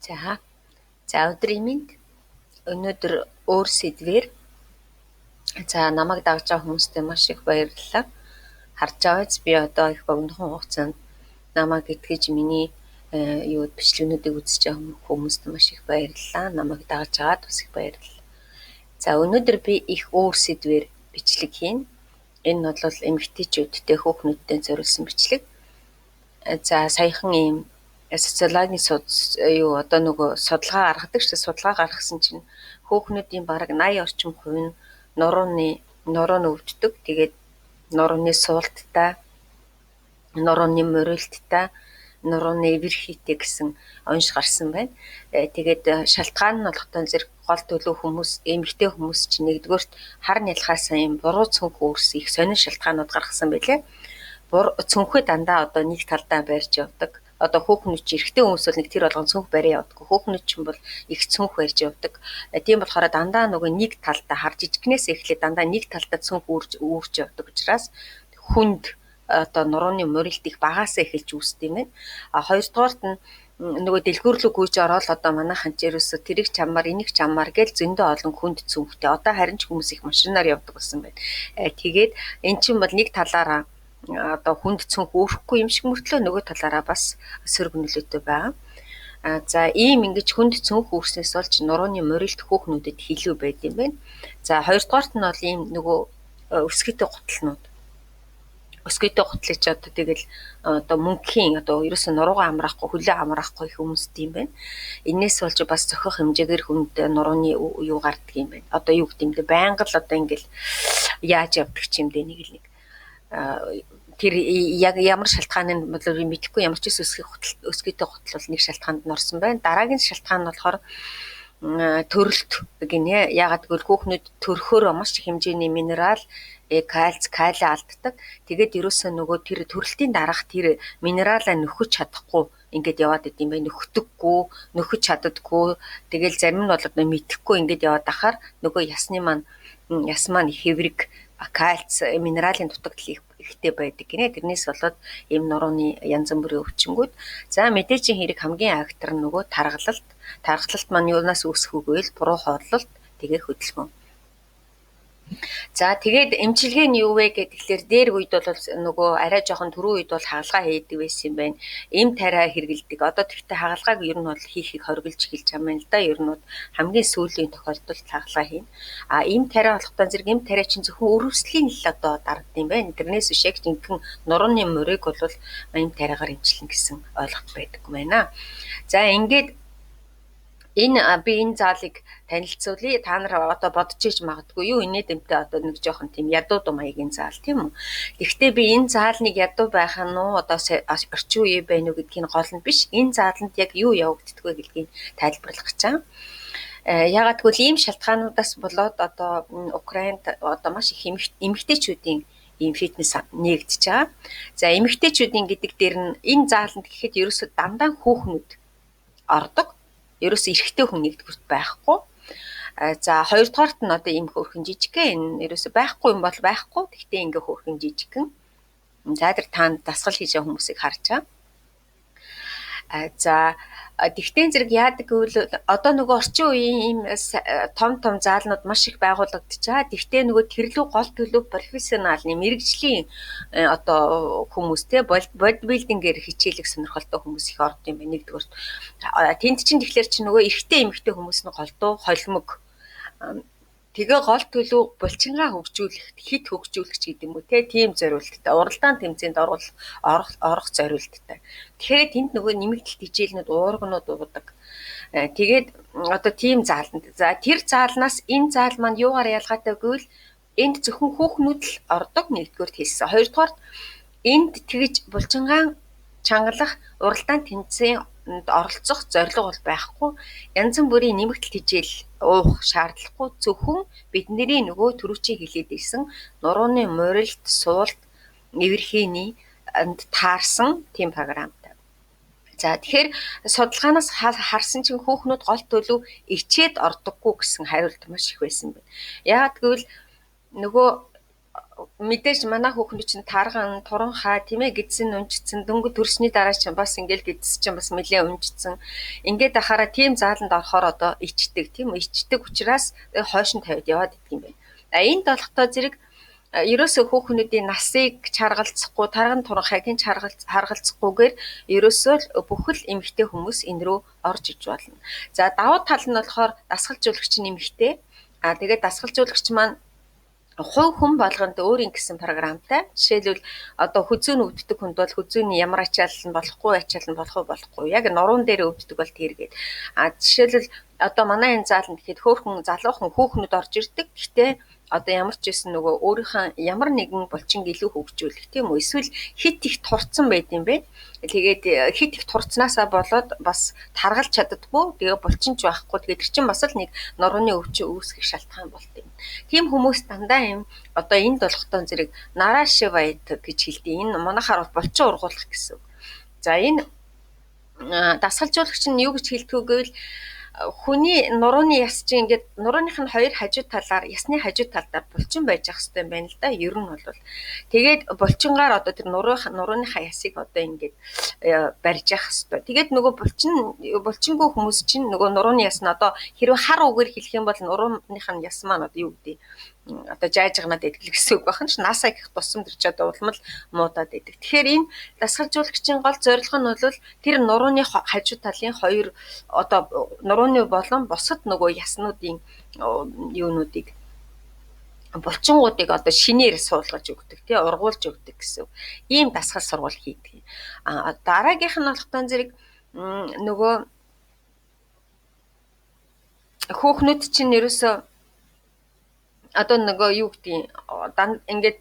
За. За өдрийн мэнд. Өнөөдөр өөр сэдвээр намайг дагж байгаа хүмүүстээ маш их баярлалаа. Харж байгаач би одоо их богинохон хугацаанд намайг итгэж миний бичлэгнүүдийг үзэж байгаа хүмүүст маш их баярлалаа. Намайг дагж байгаад бас их баярлалаа. За өнөөдөр би их өөр сэдвээр бичлэг хийнэ. Энэ бол эмэгтэйчүүдтэй хүүхнүүдтэй зориулсан бичлэг. За саяхан ийм социологийн судалгаа гаргадаг шүү дээ. Судалгаа гаргасан чинь хүүхнүүдийн бараг 80 орчим хувь нь нурууны өвддөг. Тэгээд нурууны суулттай, нурууны морилттай, нурууны эвэр хийтэй гэсэн онш гарсан байна. Тэгээд шалтгаан нь болохтой зэрэг гол төлөв хүмүүс, эмэгтэй хүмүүс чинь нэгдүгээрт хар нялхаасаа ийм буруу цүнх үүрсэн их сонин шалтгаанууд гаргасан байлээ. Цүнхээ дандаа одоо нэг талдаа барьж явдаг. Одоо хүүхнүүд чинь эрэгтэй хүмүүс бол нэг тэр болгон цүнх бариа явдаг. Хүүхнүүд чинь бол их цүнх барьж явдаг. Тийм болохоор дандаа нөгөө нэг талдаа хар жижигнээс эхлээд дандаа нэг талдаа цүнх үүрж явдаг учраас хүнд одоо нурууны морилт их багаасаа эхэлж үүсдэг юм байна. Хоёрдугаарт нь нөгөө дэлгүүрлэг гүйж ороод одоо манайхан ч ерөөсө тэрэг чамаар энийг чамаар гэж зөндөө олон хүнд цүнхтэй. Одоо харин ч хүмүүс их машинаар явдаг болсон байна. Тэгээд эн чинь бол нэг талаараа одоо хүнд цүнх өөрөхгүй юм шиг мөртлөө нөгөө талаараа бас сөрөг нөлөөтэй байгаа. За ийм ингэж хүнд цүнх үүрснээс болж нурууны морилт хүүхнүүдэд илүү байд юм байна. За хоёрдугаарт нь бол ийм нөгөө өсгийтэй гутлнууд. Өсгийтэй гутлыг ч одоо тэгэл одоо мөнхийн одоо ерөөсөө нуруугаа амраахгүй, хөлөө амраахгүй хүмүүс тийм байна. Энээс болж бас зохих хэмжээгээр хүнд нурууны юу гардаг юм байна. Одоо юу гэдэг юм бэ? Байнга л одоо ингээл яаж явдаг ч юм дээ нэг л нэг тэр яг ямар шалтгаан нь бол мэдэхгүй ямар ч өсгийтэй гутал бол нэг шалтгаанд нь орсон байна. Дараагийн шалтгаан нь болохоор төрөлт гинэ. Ягаад гэвэл хүүхнүүд төрөхөөрөө маш их хэмжээний минерал, кальц, калий алддаг. Тэгээд ерөөсөө нөгөө тэр төрөлтийн дараах тэр минералаа нөхөж чадахгүй ингээд яваад идэм бай. Нөхөж чаддаггүй. Тэгэл зарим нь бол мэдэхгүй ингээд яваад ахаар нөгөө яс маань их хэврэг, кальц, минералын дутагдал ихтэй байдаг гинэ. Тэрнээс болоод ийм нурууны янз бүрийн өвчнгүүд. За мэдээжийн хэрэг хамгийн актер нь нөгөө тархалт. Тархалт маань юунаас үүсэх үгүй л буруу хооллолт, тэгээ хөдөлгөөн. За тэгээд эмчилгээ нь юу вэ гэхэлэр дээр үед бол нөгөө арай жоохон түрүү үед бол хагалгаа хийдэг байсан юм байна. Эм тариа хэрэгэлдэг. Одоо тэгтээ хагалгааг ер нь бол хийхийг хориглож эхэлж байгаа юм л да. Ер нь бол хамгийн сүүлийн тохиолдолд хагалгаа хийн. Эм тариа болохтой зэрэг эм тариа чинь зөвхөн өрөвслийн л одоо дардсан юм байна. Тэрнээс биш яг жинхэнэ нурууны морийг бол эм тариагаар эмчилнэ гэсэн ойлголт байдаг юм байна. За ингээд энэ заалыг танилцуулъя. Та нар одоо бодож иж магадгүй юу инээд эмтэй одоо нэг жоохон тийм ядуу дум маягийн заал тийм үү. Гэхдээ би энэ заалныг ядуу байх нь одоо орчин үеэ байна уу гэдгийг гол нь биш. Энэ зааланд яг юу явагддаг вэ гэдгийг тайлбарлах гэж байна. Ягаад гэвэл ийм шалтгаануудаас болоод одоо Украинд одоо маш их эмэгтэйчүүдийн ийм фитнес нэгдэж байгаа. За эмэгтэйчүүдийн гэдэг дээр нь энэ зааланд гэхэд ерөөсөө дандаа хүүхнүүд ордог. Ерөөсөө эрэгтэй хүн нэгдүгürt байхгүй. За хоёрдугаарт нь одоо ийм хөөрхөн жижигхэн ерөөсөө байхгүй юм бол байхгүй. Гэхдээ ингээ хөөрхөн жижигхэн. За тэр таанд дасгал хийж байгаа хүмүүсийг харж байгаа. За тэгтээ зэрэг яадаг гэвэл одоо нөгөө орчин үеийн ийм том заалнууд маш их байгуулагдаж байгаа. Тэгтээ нөгөө тэрлүү гол төлөв профессионалны мэрэгжлийн одоо хүмүүс те бодибилдингээр хичээлэх сонирхолтой хүмүүс их орд юм байна. Нэгдүгээр тэнд чинь тэгэхээр чи нөгөө эрэгтэй эмэгтэй хүмүүс нь голдуу холимог тэгээ гол төлөв булчингаа хөгжүүлэх, хит хөгжүүлэгч гэдэг юм уу те тийм зориулттай. Уралдаан тэмцээнд орох зориулттай. Тэгэхээр тэнд нөгөө нэмэгдэлт хичээлнүүд уурганууд уудаг. Тэгээд одоо тийм зааланд. За тэр заалнаас энэ заал маань юугаар ялгаатай гэвэл энд зөвхөн хүүхнүүд л ордог нэгдүгээр хэлсэн. Хоёрдугаар энд тэгж булчингаан чангалах уралдаан тэмцээнд оролцох зорилго бол байхгүй. Янз бүрийн нэмэгдэлт хичээл уух шаардлагагүй. Зөвхөн бидний нөгөө түрүүчийн хэлээд ирсэн нурууны морилт, суулт, эвэрхийний таарсан тийм програмтай. За тэгэхээр судалгаанаас харсан чинь хүүхнүүд гол төлөв ичээд ордоггүй гэсэн хариулт маш их байсан байна. Яагаад гэвэл нөгөө мэдээж манай хүүхнүүд чинь тарган, туранхай тийм ээ гидсэн унжицсан дөнгө төрсний дараа чинь бас ингээл гидс чинь бас нэлээ унжицсан. Ингээд ахаараа тийм зааланд орохоор одоо ичдэг тийм үү? Ичдэг учраас хойш нь тавиад яваад идэх юм байна. Энэ болохтой зэрэг ерөөсөө хүүхнүүдийн насыг чаргалцахгүй, тарган туранхайг нь харгалцахгүйгээр ерөөсөө л бүхэл эмэгтэй хүмүүс энэ рүү орж иж болно. За давуу тал нь болохоор дасгалжуулагч нь эмэгтэй. Тэгээд дасгалжуулагч маань хувь хүн болгонд өөрийн гэсэн програмтай. Жишээлбэл одоо хүзүүн өвддөг хүнд бол хүзүүний ямар ачаал нь болохгүй, ачаал нь болохгүй. Яг нуруунд дээр өвддөг бол тэргээд. Жишээлбэл одоо манай энэ зааланд гэхэд хөөхөн залуухан хүүхнүүд орж ирдэг. Гэхдээ одоо ямар ч байсан нөгөө өөрийнхөө ямар нэгэн булчин илүү хөгжүүлэх тийм үү? Эсвэл хит их турцсан байд юм бэ? Тэгээд хит их турцнаасаа болоод бас таргалж чаддаггүй. Тэгээ булчин ч байхгүй. Тэгээд тэр чинь бас л нэг нурууны өвчин үүсгэх шалтгаан болт юм. Тийм хүмүүс дандаа юм одоо энэ долготон зэрэг нарашивайт гэж хэлдэг. Энэ манайхаар бол булчин ургуулах гэсэн. За энэ дасгалжуулагч нь юу гэж хэлдэг вэ гэвэл хүний нурууны яс чинь ингээд нурууных нь хоёр хажуу талаар ясны хажуу талдаа булчин байж ах хэрэгтэй байна л да. Ер нь бол тэгээд булчингаар одоо тэр нурууныхаа ясыг одоо ингээд барьж ах хэрэгтэй. Тэгээд нөгөө булчингүй хүмүүс чинь нөгөө нурууны яс нь одоо хэрвээ хар үгээр хэлэх юм бол нурууных нь яс маань одоо юу гэдэг одоо жайжганаад идэх гэсэн үг байна ш. Насаа гэх тусам тэр ч одоо улмал муудаад идэх. Тэгэхээр энэ дасгалжуулагчийн гол зорилго нь бол тэр нурууны хажуу талын хоёр одоо нурууны болон бусад нөгөө яснуудын юунуудыг булчингуудыг одоо шинээр суулгаж өгдөг тий ургуулж өгдөг гэсэн. Ийм дасгал сургууль хийдэг. Дараагийнх нь болохтой зэрэг нөгөө хүүхнүүд чинь ерөөсөө одоо нөгөө юу гэдгийг ингээд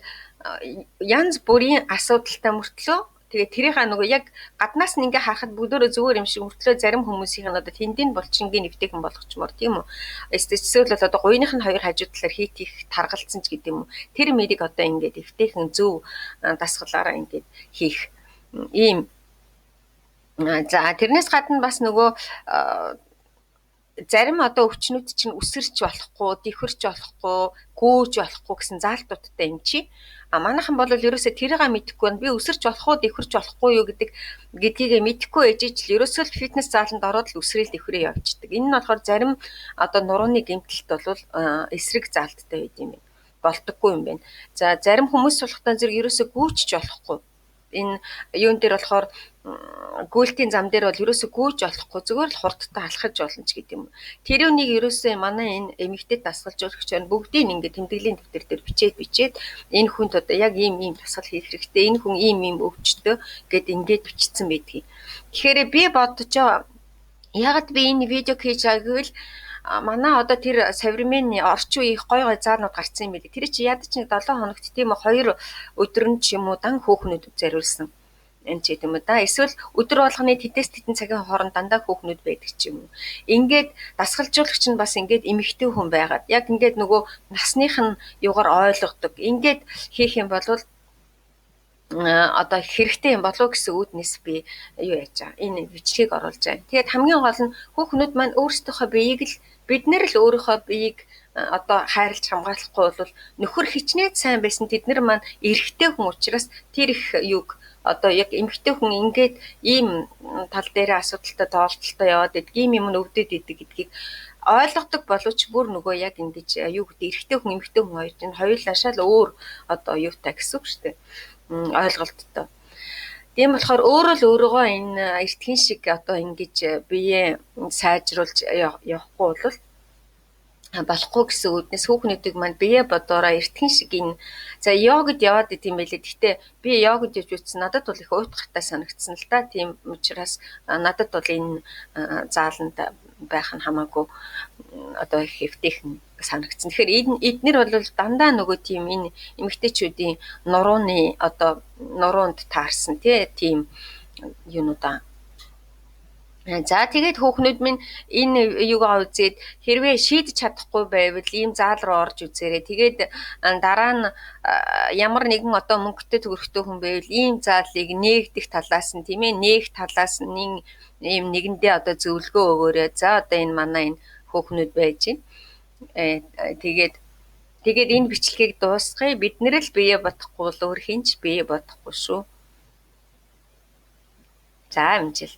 янз бүрийн асуудалтай мөртлөө тэгээ тэрийнхаа нөгөө яг гаднаас нь ингээ харахад бүгдөө зүгээр юм шиг мөртлөө зарим хүмүүсийн нь одоо тэндийн булчингийн нэвтэйхэн болгочмоор тийм үү. Эсвэл бол одоо гуйных нь хоёр хажуу талаар хийх таргалцсан ч гэдэг юм уу. Тэр мэрийг одоо ингээд нэвтэйхэн зөв дасгалаараа ингээд хийх ийм. За тэрнээс гадна бас нөгөө зарим одоо өвчнүүд чинь үсэрч болохгүй, дихэрч болохгүй, гүйж болохгүй гэсэн заалтуудтай юм чи. Манайхан бол ерөөсөө тэрийг мэдэхгүй байна. Би өсөрч болох уу, дихэрч болохгүй юу гэдгийг мэдэхгүй ээжиж л ерөөсөө л фитнес зааланд ороод л өсрэл дихрээ явчихдаг. Энэ нь болохоор зарим одоо нурууны гэмтэлт бол эсрэг заалттай байд юм байна. Болдоггүй юм байна. За зарим хүмүүс болохтой зэрэг ерөөсөө гүйчж болохгүй. Энэ юун дээр болохоор гүйлтийн зам дээр бол ерөөсөө гүйж болохгүй зүгээр л хурдтай алхаж болно ч гэдэг юм. Тэр үнийг ерөөсөө манай энэ эмэгтэй дасгалжуулагч байна бүгдийг ингээд тэмдэглэлийн дэвтэр дээр бичээд энэ хүнд одоо яг ийм дасгал хийх хэрэгтэй. Энэ хүн ийм өвчтөө гэд ингээд бичсэн байдгийг. Тэгэхээр би бодожоо ягаад би энэ видеог хийж байгааг гэвэл манай одоо тэр современный орчин үеийн гой заалнууд гарцсан юм билий. Тэр чи ядаж нэг 7 хоногт тийм 2 өдөр нь ч юм уу дан хөөхнүүд зориулсан. Энэ ч гэдэг юм да. Эсвэл өдөр болгоны тэтэс цагийн хооронд дандаа хөөхнүүд байдаг ч юм уу. Ингээд дасгалжуулагч нь бас ингээд эмэгтэй хүн байгаад яг ингээд нөгөө насных нь юугаар ойлгодог. Ингээд хийх юм бол одоо хэрэгтэй юм болов гэсэн үүднээс би юу яаж байгаа. Энэ бичлэгийг оруулж байгаа. Тэгээд хамгийн гол нь хүүхнүүд маань өөрсдийнхөө биеийг л бид нэр л өөрийнхөө биеийг одоо хайрлж хамгаалахгүй бол нөхөр хичнээн сайн байсан тэд нар маань эрэгтэй хүн учраас тэр их юг одоо яг эмэгтэй хүн ингээд ийм тал дээр асуудалтай тоолтолтой яваад идэг ийм юм өвдөд идэг гэдгийг ойлгодог боловч бүр нөгөө яг ингэж юу гэдэг эрэгтэй хүн эмэгтэй хүн хоёр чинь хоёулаашаа л өөр одоо юутай гэсэн үг шүү дээ. Ойлголттой. Тийм болохоор өөрөө л өөрийгөө энэ эртхэн шиг одоо ингэж бие сайжруулж явахгүй бол болохгүй гэсэн үднээс хүүхнүүдийг маань бие бодороо эртхэн шиг энэ за йогд яваад идэм байлээ. Гэхдээ би йогд явж үзсэн надад бол их уйтгартай санагдсан л да. Тийм учраас надад бол энэ зааланд байх нь хамаагүй одоо их хэвтэйхэн санагдсан. Тэгэхээр эднэр бол дандаа нөгөө тийм энэ эмэгтэйчүүдийн нурууны одоо нуруунд таарсан тийм юунуудаа. За тэгээд хүүхнүүд минь энэ юугаа үзээд хэрвээ шийдэж чадахгүй байвал ийм заал руу орж үзээрэй. Тэгээд дараа нь ямар нэгэн одоо мөнгөтэй төгрөгтэй хүн байвал ийм заалыг нээгдэх талаас нь тийм ээ нээх талаас нь ийм нэгэндээ одоо зөвлөгөө өгөөрэй. За одоо энэ манай энэ хүүхнүүд байж байна. Тэгээд Тэгээд энэ бичлэгийг дуусгая. Бид нэр л бие бодохгүй бол өөр хинч бие бодохгүй шүү. За амжилт.